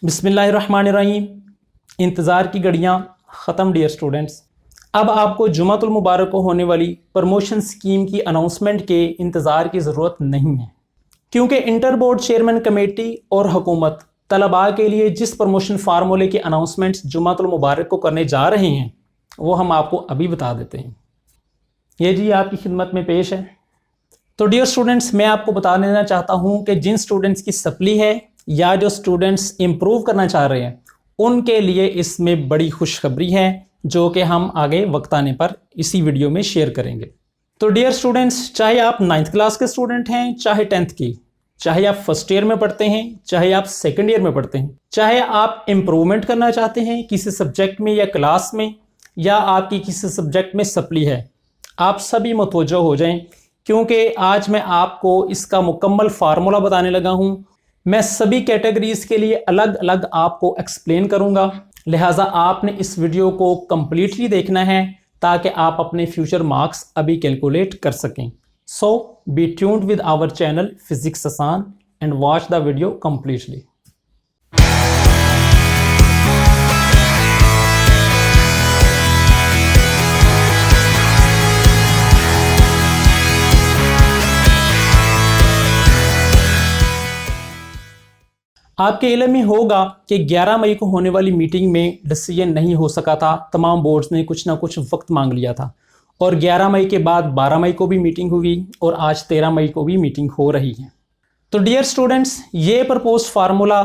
बिस्मिल्लाहिर्रहमानिर्रहीम। इंतज़ार की घड़ियाँ ख़त्म डियर स्टूडेंट्स। अब आपको जुमातुल मुबारक को होने वाली प्रमोशन स्कीम की अनाउंसमेंट के इंतज़ार की ज़रूरत नहीं है, क्योंकि इंटर बोर्ड चेयरमैन कमेटी और हुकूमत तलबा के लिए जिस प्रमोशन फार्मूले की अनाउंसमेंट जुमातुल मुबारक को करने जा रहे हैं वो हम आपको अभी बता देते हैं। ये जी आपकी खिदमत में पेश है। तो डियर स्टूडेंट्स, मैं आपको बता देना चाहता हूँ कि जिन स्टूडेंट्स की सप्ली है या जो स्टूडेंट्स इम्प्रूव करना चाह रहे हैं उनके लिए इसमें बड़ी खुशखबरी है, जो कि हम आगे वक्त आने पर इसी वीडियो में शेयर करेंगे। तो डियर स्टूडेंट्स, चाहे आप 9th क्लास के स्टूडेंट हैं, चाहे 10th की, चाहे आप फर्स्ट ईयर में पढ़ते हैं, चाहे आप सेकेंड ईयर में पढ़ते हैं, चाहे आप इम्प्रूवमेंट करना चाहते हैं किसी सब्जेक्ट में या क्लास में, या आपकी किसी सब्जेक्ट में सप्ली है, आप सभी मुतवज्जो हो जाएं, क्योंकि आज मैं आपको इसका मुकम्मल फार्मूला बताने लगा हूं। मैं सभी कैटेगरीज के लिए अलग अलग आपको एक्सप्लेन करूंगा, लिहाजा आपने इस वीडियो को कंप्लीटली देखना है ताकि आप अपने फ्यूचर मार्क्स अभी कैलकुलेट कर सकें। So be tuned with our channel physics Aasan and watch the video completely. आपके इल्म में होगा कि 11 मई को होने वाली मीटिंग में डिसीजन नहीं हो सका था। तमाम बोर्ड्स ने कुछ ना कुछ वक्त मांग लिया था और 11 मई के बाद 12 मई को भी मीटिंग हुई और आज 13 मई को भी मीटिंग हो रही है। तो डियर स्टूडेंट्स, ये प्रपोज फार्मूला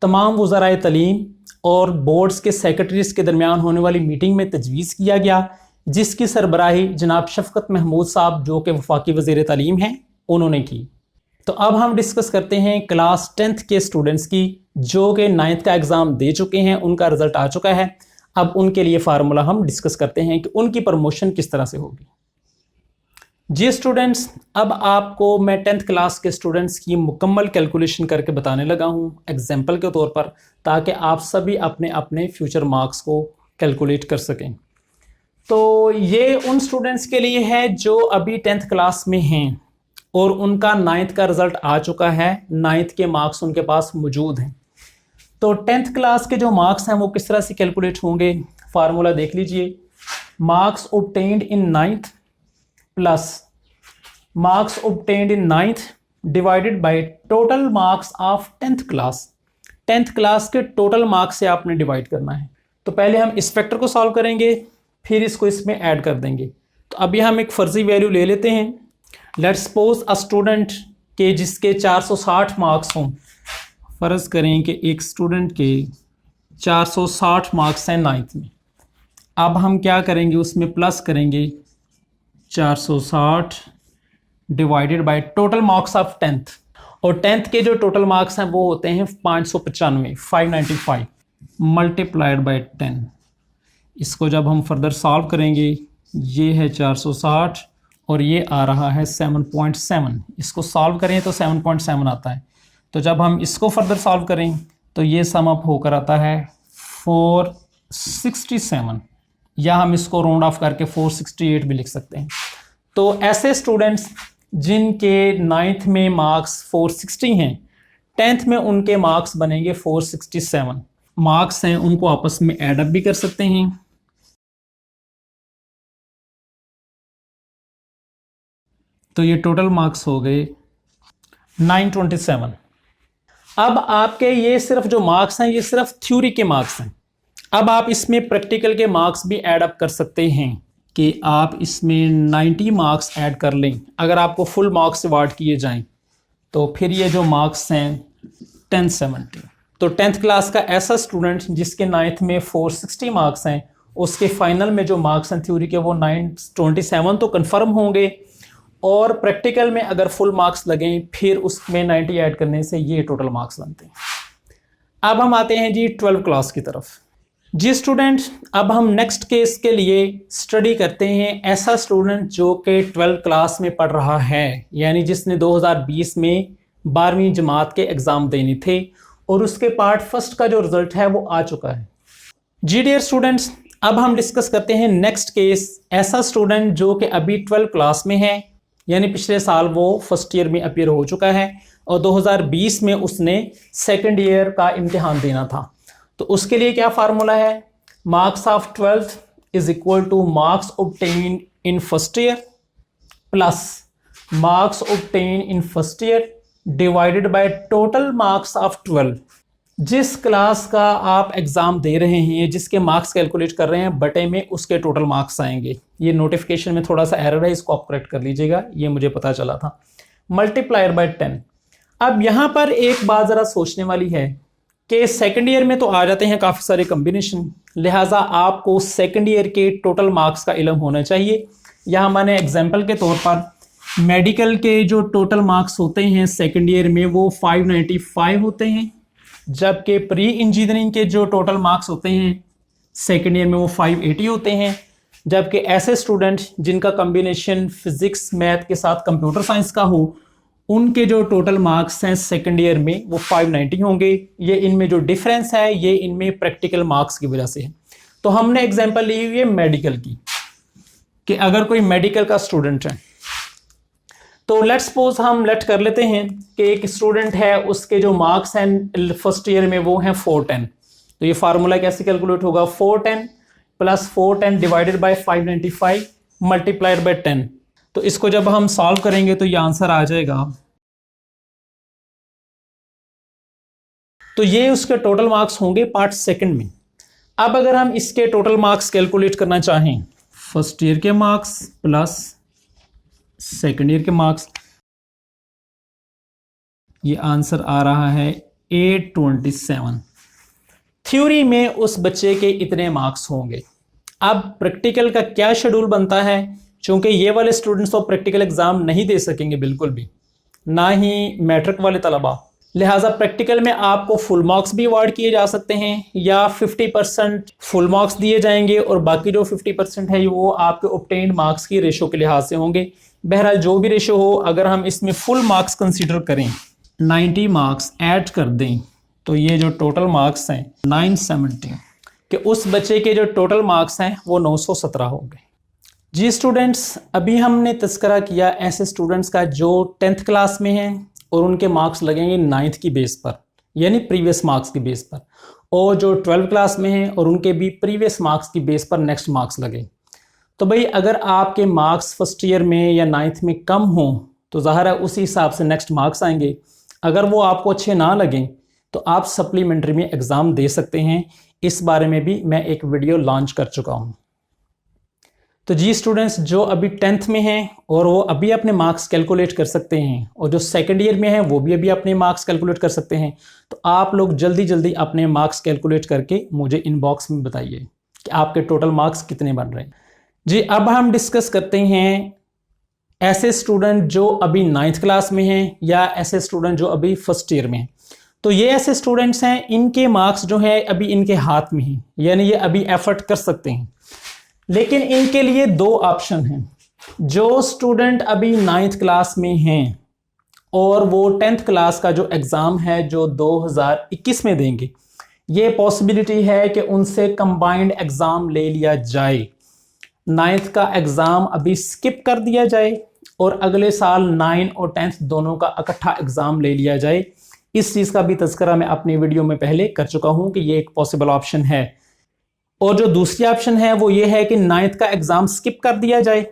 तमाम वज़राए तलीम और बोर्ड्स के सेक्रेटरीज के दरमियान होने वाली मीटिंग में तजवीज़ किया गया, जिसकी सरबराही जनाब शफकत महमूद साहब जो कि वफाकी वज़ीर तालीम हैं उन्होंने की। तो अब हम डिस्कस करते हैं क्लास 10th के स्टूडेंट्स की, जो कि 9th का एग्ज़ाम दे चुके हैं, उनका रिजल्ट आ चुका है। अब उनके लिए फार्मूला हम डिस्कस करते हैं कि उनकी प्रमोशन किस तरह से होगी। जी स्टूडेंट्स, अब आपको मैं 10th क्लास के स्टूडेंट्स की मुकम्मल कैलकुलेशन करके बताने लगा हूँ एग्जाम्पल के तौर पर, ताकि आप सभी अपने अपने फ्यूचर मार्क्स को कैलकुलेट कर सकें। तो ये उन स्टूडेंट्स के लिए है जो अभी 10th क्लास में हैं और उनका 9th का रिजल्ट आ चुका है, 9th के मार्क्स उनके पास मौजूद हैं। तो 10th क्लास के जो मार्क्स हैं वो किस तरह से कैलकुलेट होंगे, फार्मूला देख लीजिए। Marks obtained in 9th plus marks obtained in 9th divided by total marks of 10th class. 10th class के टोटल मार्क्स से आपने डिवाइड करना है। तो पहले हम इस फैक्टर को सॉल्व करेंगे, फिर इसको इसमें ऐड कर देंगे। तो अभी हम एक फर्जी वैल्यू ले लेते हैं। लेट्स सपोज अ स्टूडेंट के जिसके 460 मार्क्स हों। फ़र्ज़ करें कि एक स्टूडेंट के 460 मार्क्स हैं 9th में। अब हम क्या करेंगे, उसमें प्लस करेंगे 460 divided by total marks of 10th। और 10th के जो टोटल मार्क्स हैं वो होते हैं 595 595 मल्टीप्लाइड बाय 10। इसको जब हम फर्दर सॉल्व करेंगे, ये है 460 और ये आ रहा है 7.7। इसको सॉल्व करें तो 7.7 आता है। तो जब हम इसको फर्दर सॉल्व करें तो ये सम अप होकर आता है 467, या हम इसको राउंड ऑफ करके 468 भी लिख सकते हैं। तो ऐसे स्टूडेंट्स जिनके 9th में मार्क्स 460 हैं, 10th में उनके मार्क्स बनेंगे 467। मार्क्स हैं उनको आपस में एड अप भी कर सकते हैं। तो ये टोटल मार्क्स हो गए 927। अब आपके ये सिर्फ जो मार्क्स हैं ये सिर्फ थ्योरी के मार्क्स हैं। अब आप इसमें प्रैक्टिकल के मार्क्स भी ऐड अप कर सकते हैं कि आप इसमें 90 मार्क्स ऐड कर लें। अगर आपको फुल मार्क्स अवार्ड किए जाएं तो फिर ये जो मार्क्स हैं 1070। तो 10th क्लास का ऐसा स्टूडेंट जिसके 9th में 460 मार्क्स हैं, उसके फाइनल में जो मार्क्स हैं थ्योरी के वो 927 तो कन्फर्म होंगे, और प्रैक्टिकल में अगर फुल मार्क्स लगें फिर उसमें 90 ऐड करने से ये टोटल मार्क्स बनते हैं। अब हम आते हैं जी 12 क्लास की तरफ। जी स्टूडेंट, अब हम नेक्स्ट केस के लिए स्टडी करते हैं ऐसा स्टूडेंट जो कि 12 क्लास में पढ़ रहा है, यानी जिसने 2020 में 12वीं जमात के एग्ज़ाम देने थे और उसके पार्ट फर्स्ट का जो रिज़ल्ट है वो आ चुका है। जी डियर स्टूडेंट्स, अब हम डिस्कस करते हैं नेक्स्ट केस, ऐसा स्टूडेंट जो कि अभी 12 क्लास में है, यानी पिछले साल वो फर्स्ट ईयर में अपीयर हो चुका है, और 2020 में उसने सेकंड ईयर का इम्तिहान देना था। तो उसके लिए क्या फार्मूला है, marks of 12th is equal two marks obtain in first year plus marks obtain in first year divided by total marks of 12। जिस क्लास का आप एग्ज़ाम दे रहे हैं, जिसके मार्क्स कैलकुलेट कर रहे हैं, बटे में उसके टोटल मार्क्स आएंगे। ये नोटिफिकेशन में थोड़ा सा एरर है, इसको आप करेक्ट कर लीजिएगा, ये मुझे पता चला था। Multiplier by 10। अब यहाँ पर एक बात ज़रा सोचने वाली है कि सेकंड ईयर में तो आ जाते हैं काफ़ी सारे कम्बिनेशन, लिहाजा आपको सेकंड ईयर के टोटल मार्क्स का इल्म होना चाहिए। यहाँ मैंने एग्जाम्पल के तौर पर मेडिकल के जो टोटल मार्क्स होते हैं सेकंड ईयर में वो 595 होते हैं, जबकि प्री इंजीनियरिंग के जो टोटल मार्क्स होते हैं सेकेंड ईयर में वो 580 होते हैं। जबकि ऐसे स्टूडेंट जिनका कम्बिनेशन फिजिक्स मैथ के साथ कंप्यूटर साइंस का हो, उनके जो टोटल मार्क्स हैं सेकेंड ईयर में वो 590 होंगे। ये इनमें जो डिफरेंस है ये इनमें प्रैक्टिकल मार्क्स की वजह से है। तो हमने एग्जांपल ली हुई है मेडिकल की, कि अगर कोई मेडिकल का स्टूडेंट है तो लेट्स सपोज हम लेट कर लेते हैं कि एक स्टूडेंट है, उसके जो मार्क्स हैं फर्स्ट ईयर में वो हैं 410। तो ये फार्मूला कैसे कैलकुलेट होगा, 410 plus 410 divided by 595 multiplied by 10। तो इसको जब हम सॉल्व करेंगे तो ये आंसर आ जाएगा। तो ये उसके टोटल मार्क्स होंगे पार्ट सेकंड में। अब अगर हम इसके टोटल मार्क्स कैलकुलेट करना चाहें, फर्स्ट ईयर के मार्क्स प्लस सेकेंड ईयर के मार्क्स, ये आंसर आ रहा है 827। थ्योरी में उस बच्चे के इतने मार्क्स होंगे। अब प्रैक्टिकल का क्या शेड्यूल बनता है, चूंकि ये वाले स्टूडेंट्स तो प्रैक्टिकल एग्जाम नहीं दे सकेंगे बिल्कुल भी, ना ही मैट्रिक वाले तलबा, लिहाजा प्रैक्टिकल में आपको फुल मार्क्स भी अवार्ड किए जा सकते हैं या 50% फुल मार्क्स दिए जाएंगे और बाकी जो 50% है वो आपके ऑब्टेन्ड मार्क्स की रेशो के लिहाज से होंगे। बहरहाल जो भी रेशो हो, अगर हम इसमें फुल मार्क्स कंसीडर करें, 90 मार्क्स ऐड कर दें, तो ये जो टोटल मार्क्स हैं 970, कि उस बच्चे के जो टोटल मार्क्स हैं वो 917 होंगे। जी स्टूडेंट्स, अभी हमने तस्करा किया ऐसे स्टूडेंट्स का जो 10th क्लास में हैं और उनके मार्क्स लगेंगे 9th की बेस पर, यानी प्रीवियस मार्क्स की बेस पर, और जो 12th क्लास में हैं और उनके भी प्रीवियस मार्क्स की बेस पर नेक्स्ट मार्क्स लगे। तो भाई अगर आपके मार्क्स फर्स्ट ईयर में या 9th में कम हों तो ज़ाहिर है उसी हिसाब से नेक्स्ट मार्क्स आएंगे। अगर वो आपको अच्छे ना लगें तो आप सप्लीमेंट्री में एग्ज़ाम दे सकते हैं। इस बारे में भी मैं एक वीडियो लॉन्च कर चुका हूँ। तो जी स्टूडेंट्स, जो अभी 10th में हैं और वो अभी अपने मार्क्स कैलकुलेट कर सकते हैं, और जो सेकंड ईयर में हैं वो भी अभी अपने मार्क्स कैलकुलेट कर सकते हैं, तो आप लोग जल्दी जल्दी अपने मार्क्स कैलकुलेट करके मुझे इनबॉक्स में बताइए कि आपके टोटल मार्क्स कितने बन रहे हैं। जी, अब हम डिस्कस करते हैं ऐसे स्टूडेंट जो अभी 9th क्लास में हैं या ऐसे स्टूडेंट जो अभी फर्स्ट ईयर में हैं। तो ये ऐसे स्टूडेंट्स हैं, इनके मार्क्स जो है अभी इनके हाथ में हैं, यानी ये अभी एफर्ट कर सकते हैं। लेकिन इनके लिए दो ऑप्शन हैं। जो स्टूडेंट अभी 9th क्लास में हैं और वो 10th क्लास का जो एग्ज़ाम है जो 2021 में देंगे, ये पॉसिबिलिटी है कि उनसे कंबाइंड एग्ज़ाम ले लिया जाए। 9th का एग्ज़ाम अभी स्किप कर दिया जाए और अगले साल 9 और 10th दोनों का इकट्ठा एग्ज़ाम ले लिया जाए। इस चीज़ का भी तज़किरा मैं अपनी वीडियो में पहले कर चुका हूँ कि ये एक पॉसिबल ऑप्शन है। और जो दूसरी ऑप्शन है वो ये है कि 9th का एग्ज़ाम स्किप कर दिया जाए,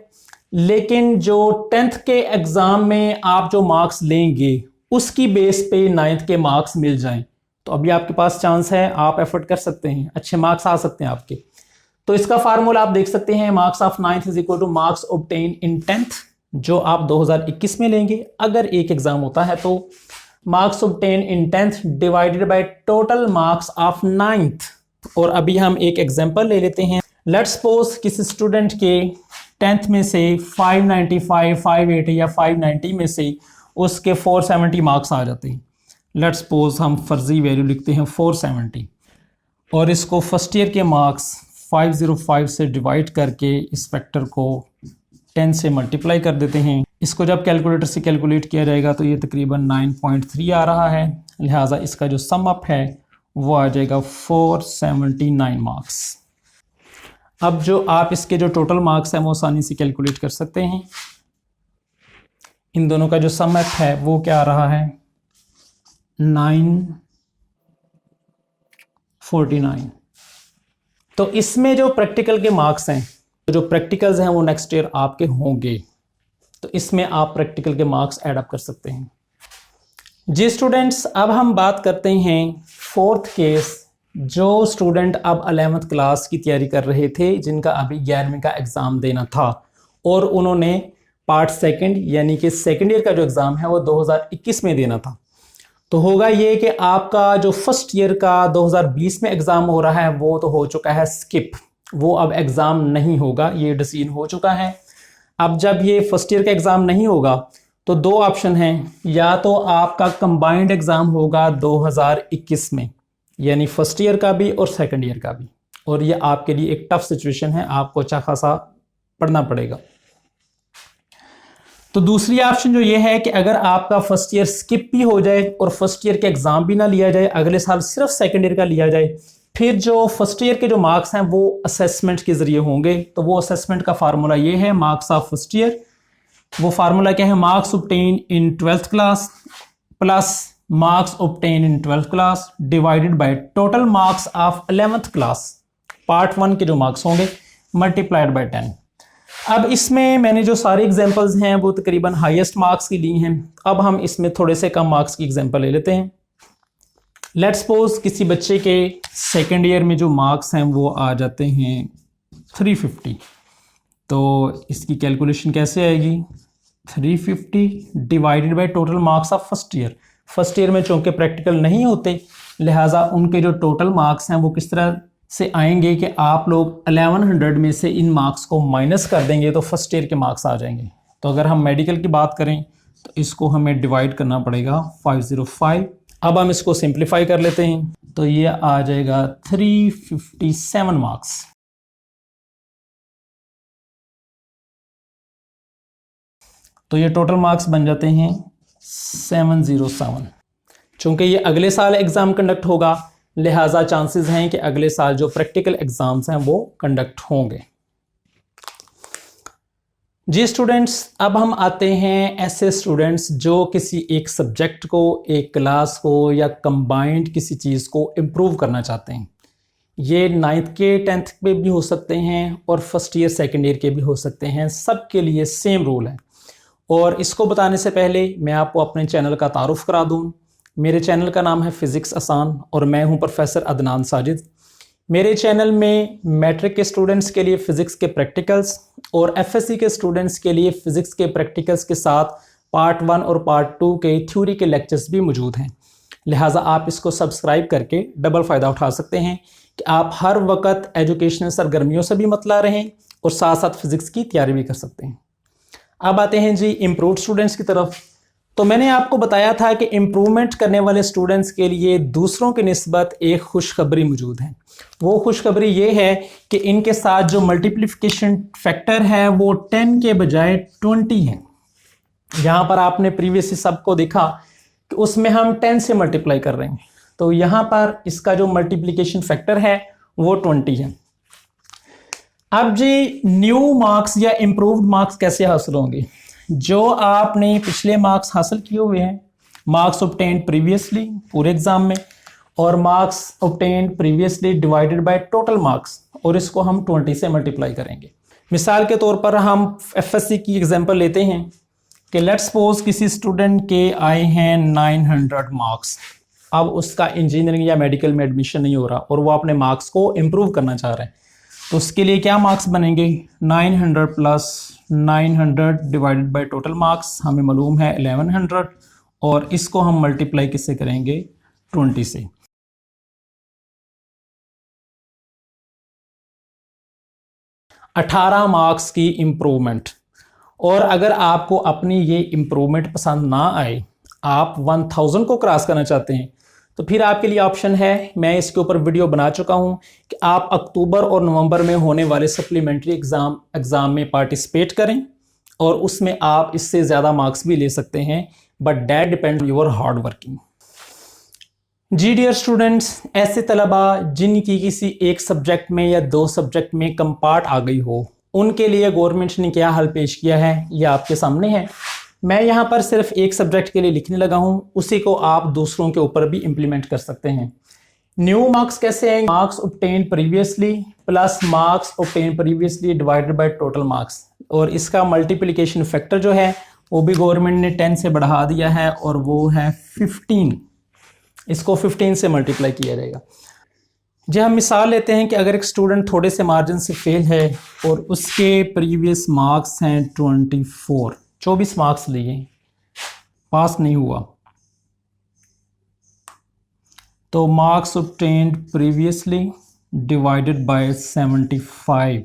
लेकिन जो 10th के एग्ज़ाम में आप जो मार्क्स लेंगे उसकी बेस पे 9th के मार्क्स मिल जाएं। तो अभी आपके पास चांस है, आप एफर्ट कर सकते हैं, अच्छे मार्क्स आ सकते हैं आपके। तो इसका फार्मूला आप देख सकते हैं, marks of 9th is equal two marks obtain in 10th, जो आप 2021 में लेंगे। अगर एक एग्ज़ाम होता है तो marks obtain in 10th divided by total marks of 9th। और अभी हम एक एग्जांपल ले लेते हैं। लेट्स सपोज किसी स्टूडेंट के 10th में से 595, 580 या 590 में से उसके 470 मार्क्स आ जाते हैं। लेट्स सपोज हम फर्जी वैल्यू लिखते हैं 470, और इसको फर्स्ट ईयर के मार्क्स 505 से डिवाइड करके इस फैक्टर को 10 से मल्टीप्लाई कर देते हैं। इसको जब कैलकुलेटर से कैलकुलेट किया जाएगा तो ये तकरीबन 9.3 आ रहा है, लिहाजा इसका जो सम अप है वो आ जाएगा 479 मार्क्स। अब जो आप इसके जो टोटल मार्क्स हैं वो आसानी से कैलकुलेट कर सकते हैं। इन दोनों का जो सम अप है वो क्या आ रहा है, 949। तो इसमें जो प्रैक्टिकल के मार्क्स हैं, जो प्रैक्टिकल्स हैं वो नेक्स्ट ईयर आपके होंगे, तो इसमें आप प्रैक्टिकल के मार्क्स ऐड अप कर सकते हैं। जी स्टूडेंट्स, अब हम बात करते हैं फोर्थ केस। जो स्टूडेंट अब 11th क्लास की तैयारी कर रहे थे, जिनका अभी 11वीं का एग्ज़ाम देना था और उन्होंने पार्ट सेकंड यानी कि सेकंड ईयर का जो एग्ज़ाम है वो 2021 में देना था, तो होगा ये कि आपका जो फर्स्ट ईयर का 2020 में एग्ज़ाम हो रहा है वो तो हो चुका है स्किप, वो अब एग्ज़ाम नहीं होगा, ये डिसीजन हो चुका है। अब जब ये फर्स्ट ईयर का एग्ज़ाम नहीं होगा तो दो ऑप्शन हैं, या तो आपका कंबाइंड एग्ज़ाम होगा 2021 में, यानी फर्स्ट ईयर का भी और सेकंड ईयर का भी, और ये आपके लिए एक टफ सिचुएशन है, आपको अच्छा खासा पढ़ना पड़ेगा। तो दूसरी ऑप्शन जो ये है कि अगर आपका फर्स्ट ईयर स्किप भी हो जाए और फर्स्ट ईयर के एग्ज़ाम भी ना लिया जाए, अगले साल सिर्फ सेकंड ईयर का लिया जाए, फिर जो फर्स्ट ईयर के जो मार्क्स हैं वो असेसमेंट के ज़रिए होंगे। तो वो असेसमेंट का फार्मूला ये है, मार्क्स ऑफ फर्स्ट ईयर, वो फार्मूला क्या है, marks obtain in 12th class plus marks obtain in 12th class divided by total marks of 11th class, part 1 के जो मार्क्स होंगे, मल्टीप्लाइड बाय 10। अब इसमें मैंने जो सारे एग्जांपल्स हैं वो तकरीबन हाईएस्ट मार्क्स की ली हैं। अब हम इसमें थोड़े से कम मार्क्स की एग्जांपल ले लेते हैं। लेट्स सपोज किसी बच्चे के सेकंड ईयर में जो मार्क्स हैं वो आ जाते हैं 350, तो इसकी कैलकुलेशन कैसे आएगी, 350 divided by total marks of first year. First year में चूँकि प्रैक्टिकल नहीं होते, लिहाजा उनके जो टोटल मार्क्स हैं वो किस तरह से आएंगे कि आप लोग 1100 में से इन मार्क्स को माइनस कर देंगे तो फर्स्ट ईयर के मार्क्स आ जाएंगे। तो अगर हम मेडिकल की बात करें तो इसको हमें डिवाइड करना पड़ेगा 505। अब हम इसको सिंप्लीफाई कर लेते हैं, तो ये आ जाएगा 357 मार्क्स। तो ये टोटल मार्क्स बन जाते हैं 707। चूँकि ये अगले साल एग्ज़ाम कंडक्ट होगा, लिहाजा चांसेस हैं कि अगले साल जो प्रैक्टिकल एग्जाम्स हैं वो कंडक्ट होंगे। जी स्टूडेंट्स, अब हम आते हैं ऐसे स्टूडेंट्स जो किसी एक सब्जेक्ट को, एक क्लास को या कंबाइंड किसी चीज़ को इम्प्रूव करना चाहते हैं। ये 9th के 10th पे भी हो सकते हैं और फर्स्ट ईयर सेकेंड ईयर के भी हो सकते हैं, सबके लिए सेम रूल है। और इसको बताने से पहले मैं आपको अपने चैनल का तारुफ करा दूँ। मेरे चैनल का नाम है फिज़िक्स आसान और मैं हूं प्रोफेसर अदनान साजिद। मेरे चैनल में मैट्रिक के स्टूडेंट्स के लिए फ़िज़िक्स के प्रैक्टिकल्स और एफएससी के स्टूडेंट्स के लिए फ़िज़िक्स के प्रैक्टिकल्स के साथ पार्ट 1 और पार्ट 2 के थ्योरी के लेक्चर्स भी मौजूद हैं। लिहाजा आप इसको सब्सक्राइब करके डबल फ़ायदा उठा सकते हैं कि आप हर वक्त एजुकेशनल सरगर्मियों से भी मतला रहें और साथ साथ फ़िज़िक्स की तैयारी भी कर सकते हैं। अब आते हैं जी इम्प्रूव्ड स्टूडेंट्स की तरफ। तो मैंने आपको बताया था कि इम्प्रूवमेंट करने वाले स्टूडेंट्स के लिए दूसरों की निस्बत एक खुशखबरी मौजूद है। वो खुशखबरी ये है कि इनके साथ जो मल्टीप्लिकेशन फैक्टर है वो 10 के बजाय 20 है। यहाँ पर आपने प्रीवियसली सबको देखा कि उसमें हम 10 से मल्टीप्लाई कर रहे हैं, तो यहाँ पर इसका जो मल्टीप्लिकेशन फैक्टर है वो 20 है। अब जी न्यू मार्क्स या इम्प्रूव्ड मार्क्स कैसे हासिल होंगे? जो आपने पिछले मार्क्स हासिल किए हुए हैं, मार्क्स ऑब्टेन्ड प्रीवियसली पूरे एग्जाम में, और marks obtained previously divided by total marks, और इसको हम 20 से मल्टीप्लाई करेंगे। मिसाल के तौर पर हम एफएससी की एग्जांपल लेते हैं कि लेट्स सपोज किसी स्टूडेंट के आए हैं 900 मार्क्स। अब उसका इंजीनियरिंग या मेडिकल में एडमिशन नहीं हो रहा और वो अपने मार्क्स को इम्प्रूव करना चाह रहे हैं, तो उसके लिए क्या मार्क्स बनेंगे, 900 plus 900 divided by total marks, हमें मालूम है 1100, और इसको हम मल्टीप्लाई किससे करेंगे, 20 से। अठारह मार्क्स की इम्प्रूवमेंट। और अगर आपको अपनी ये इम्प्रूवमेंट पसंद ना आए, आप 1000 को क्रॉस करना चाहते हैं, तो फिर आपके लिए ऑप्शन है, मैं इसके ऊपर वीडियो बना चुका हूं कि आप अक्टूबर और नवंबर में होने वाले सप्लीमेंट्री एग्ज़ाम में पार्टिसिपेट करें और उसमें आप इससे ज़्यादा मार्क्स भी ले सकते हैं, but that depend your hard working. जी डियर स्टूडेंट्स, ऐसे तलबा जिनकी किसी एक सब्जेक्ट में या 2 सब्जेक्ट में कम पार्ट आ गई हो, उनके लिए गवर्नमेंट ने क्या हल पेश किया है ये आपके सामने है। मैं यहाँ पर सिर्फ एक सब्जेक्ट के लिए लिखने लगा हूँ, उसी को आप दूसरों के ऊपर भी इम्प्लीमेंट कर सकते हैं। न्यू मार्क्स कैसे आएंगे? Marks obtain previously plus marks obtain previously divided by total marks, और इसका मल्टीप्लिकेशन फैक्टर जो है वो भी गवर्नमेंट ने 10 से बढ़ा दिया है और वो है 15। इसको 15 से मल्टीप्लाई किया जाएगा। जो हम मिसाल लेते हैं कि अगर एक स्टूडेंट थोड़े से मार्जिन से फेल है और उसके प्रीवियस मार्क्स हैं 24 मार्क्स लिए, पास नहीं हुआ, तो marks obtained previously divided by 75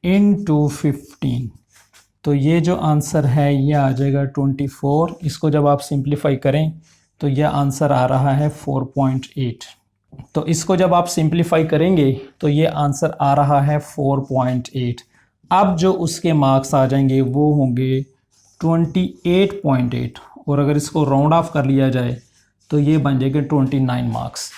into 15, तो ये जो आंसर है ये आ जाएगा 24। इसको जब आप सिंप्लीफाई करें तो यह आंसर आ रहा है 4.8। तो इसको जब आप सिंप्लीफाई करेंगे तो ये आंसर आ रहा है 4.8। अब जो उसके मार्क्स आ जाएंगे वो होंगे 28.8, और अगर इसको राउंड ऑफ कर लिया जाए तो ये बन जाएगा 29 मार्क्स।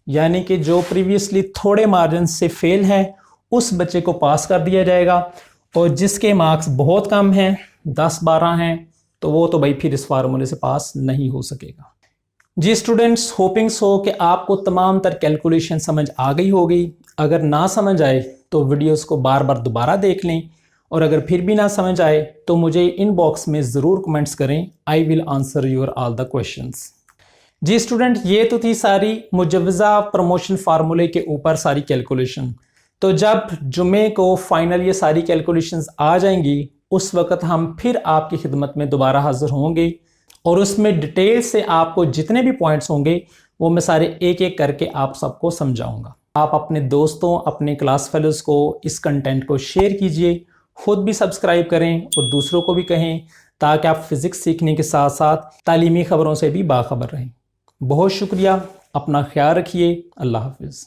यानी कि जो प्रीवियसली थोड़े मार्जिन से फेल है उस बच्चे को पास कर दिया जाएगा, और जिसके मार्क्स बहुत कम हैं 10-12 हैं तो वो तो भाई फिर इस फार्मूले से पास नहीं हो सकेगा। जी स्टूडेंट्स, होपिंग सो कि आपको तमाम तर कैलकुलेशन समझ आ गई होगी। अगर ना समझ आए तो वीडियोस को बार बार दोबारा देख लें, और अगर फिर भी ना समझ आए तो मुझे इनबॉक्स में ज़रूर कमेंट्स करें। I will answer your all the questions. जी स्टूडेंट, ये तो थी सारी मुजव्वज़ा प्रमोशन फार्मूले के ऊपर सारी कैलकुलेशन। तो जब जुमे को फाइनल ये सारी कैलकुलेशंस आ जाएंगी उस वक़्त हम फिर आपकी खिदमत में दोबारा हाज़िर होंगे, और उसमें डिटेल से आपको जितने भी पॉइंट्स होंगे वो मैं सारे एक एक करके आप सबको समझाऊंगा। आप अपने दोस्तों, अपने क्लास फेलोज़ को इस कंटेंट को शेयर कीजिए, खुद भी सब्सक्राइब करें और दूसरों को भी कहें, ताकि आप फिज़िक्स सीखने के साथ साथ तालीमी ख़बरों से भी बाखबर रहें। बहुत शुक्रिया, अपना ख्याल रखिए। अल्लाह हाफ़िज़।